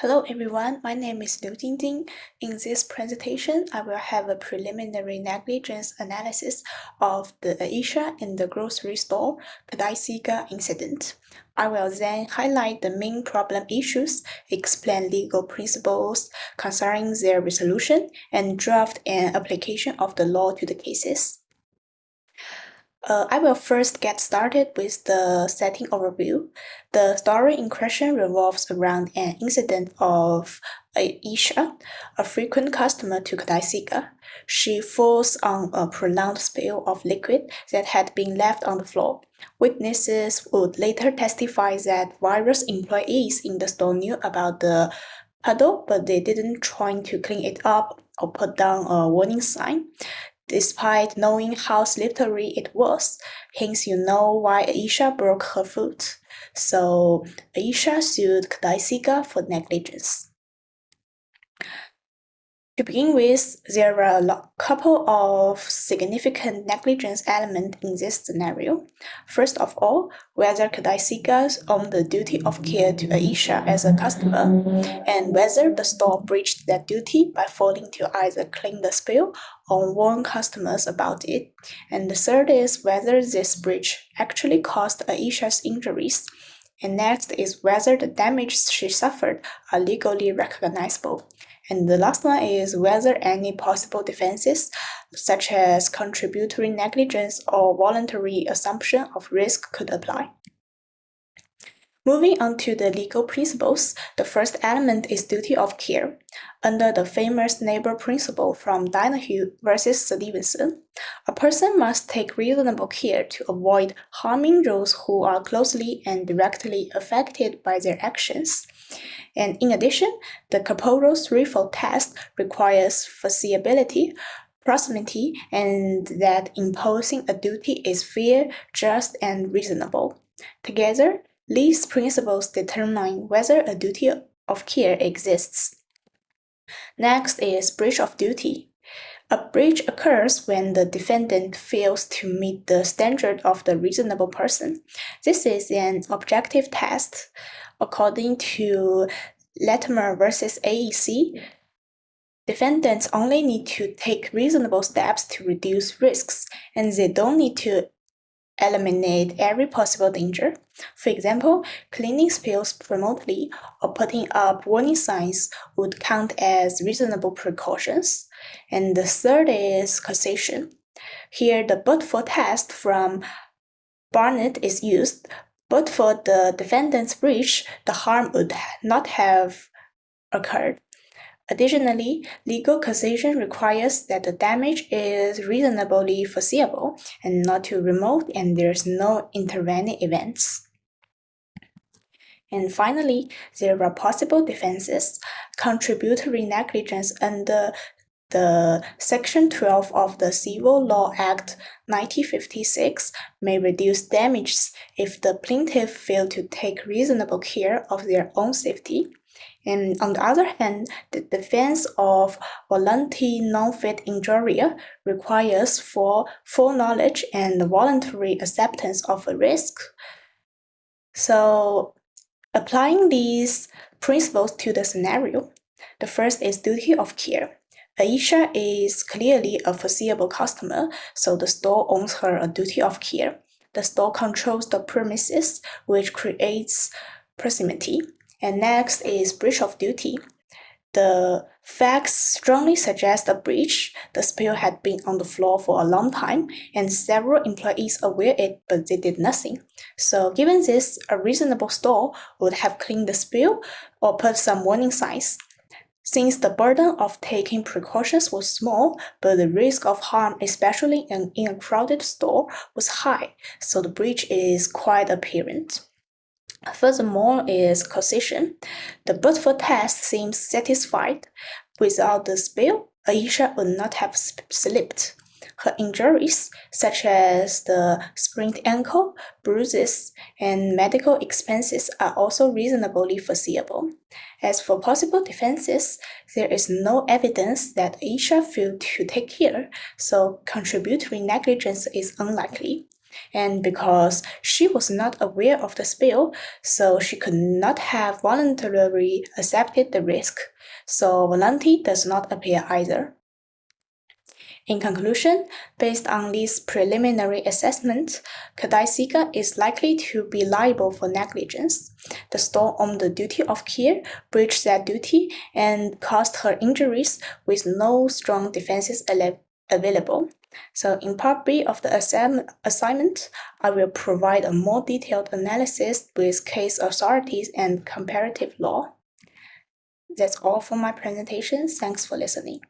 Hello everyone, my name is Liu Jingjing. In this presentation, I will have a preliminary negligence analysis of the Aisha in the grocery store Kadai incident. I will then highlight the main problem issues, explain legal principles concerning their resolution, and draft an application of the law to the cases. I will first get started with the setting overview. The story in question revolves around an incident of Aisha, a frequent customer to Kadai. She falls on a prolonged spill of liquid that had been left on the floor. Witnesses would later testify that various employees in the store knew about the puddle, but they didn't try to clean it up or put down a warning sign, despite knowing how slippery it was. Hence, you know why Aisha broke her foot. So, Aisha sued Kadai for negligence. To begin with, there are a couple of significant negligence elements in this scenario. First of all, whether Kadai owned the duty of care to Aisha as a customer, and whether the store breached that duty by failing to either clean the spill or warn customers about it. And the third is whether this breach actually caused Aisha's injuries. And next is whether the damages she suffered are legally recognizable. And the last one is whether any possible defenses, such as contributory negligence or voluntary assumption of risk, could apply. Moving on to the legal principles, the first element is duty of care. Under the famous neighbor principle from Donahue versus Stevenson, a person must take reasonable care to avoid harming those who are closely and directly affected by their actions. And in addition, the corporal threefold test requires foreseeability, proximity, and that imposing a duty is fair, just, and reasonable. Together, these principles determine whether a duty of care exists. Next is breach of duty. A breach occurs when the defendant fails to meet the standard of the reasonable person. This is an objective test. According to Latimer versus AEC, defendants only need to take reasonable steps to reduce risks, and they don't need to eliminate every possible danger. For example, cleaning spills remotely or putting up warning signs would count as reasonable precautions. And the third is causation. Here, the but-for test from Barnett is used. But for the defendant's breach, the harm would not have occurred. Additionally, legal causation requires that the damage is reasonably foreseeable and not too remote, and there's no intervening events. And finally, there are possible defenses. Contributory negligence under the Section 12 of the Civil Law Act 1956 may reduce damages if the plaintiff failed to take reasonable care of their own safety. And on the other hand, the defense of voluntary non-fit injuria requires full knowledge and voluntary acceptance of a risk. So, applying these principles to the scenario, the first is duty of care. Aisha is clearly a foreseeable customer, so the store owes her a duty of care. The store controls the premises, which creates proximity. And next is breach of duty. The facts strongly suggest a breach. The spill had been on the floor for a long time, and several employees aware it, but they did nothing. So given this, a reasonable store would have cleaned the spill or put some warning signs. Since the burden of taking precautions was small, but the risk of harm, especially in a crowded store, was high, so the breach is quite apparent. Furthermore is causation. The but-for test seems satisfied. Without the spill, Aisha would not have slipped. Her injuries, such as the sprained ankle, bruises, and medical expenses, are also reasonably foreseeable. As for possible defenses, there is no evidence that Aisha failed to take care, so contributory negligence is unlikely. And because she was not aware of the spill, so she could not have voluntarily accepted the risk. So volunteer does not appear either. In conclusion, based on this preliminary assessment, Kadaisika is likely to be liable for negligence. The store on the duty of care breached that duty and caused her injuries with no strong defenses available. So in part B of the assignment, I will provide a more detailed analysis with case authorities and comparative law. That's all for my presentation. Thanks for listening.